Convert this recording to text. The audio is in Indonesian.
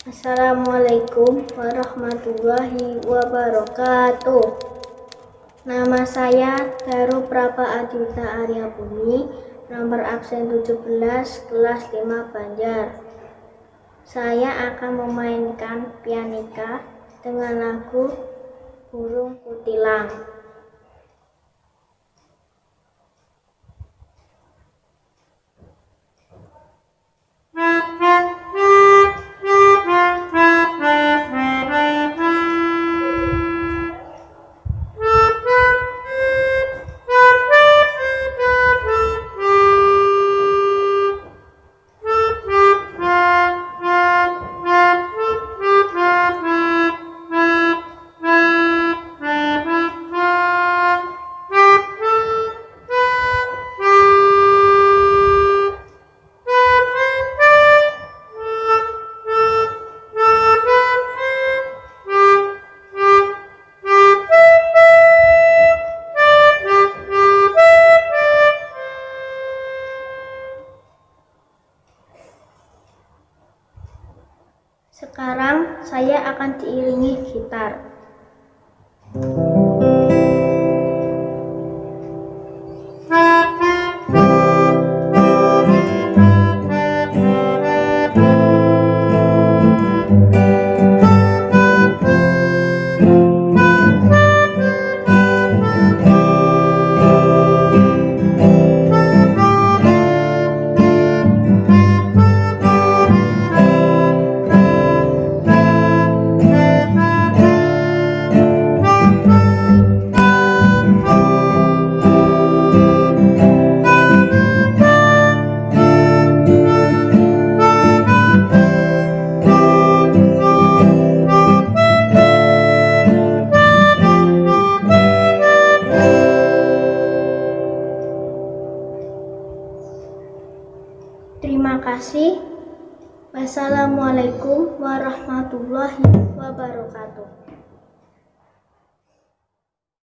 Assalamualaikum warahmatullahi wabarakatuh. Nama saya Daru Prapa Adita Arya Bumi, nomor absen 17, kelas 5 Banjar. Saya akan memainkan Pianika dengan lagu Burung Kutlang. Sekarang saya akan diiringi gitar. Terima kasih. Wassalamualaikum warahmatullahi wabarakatuh.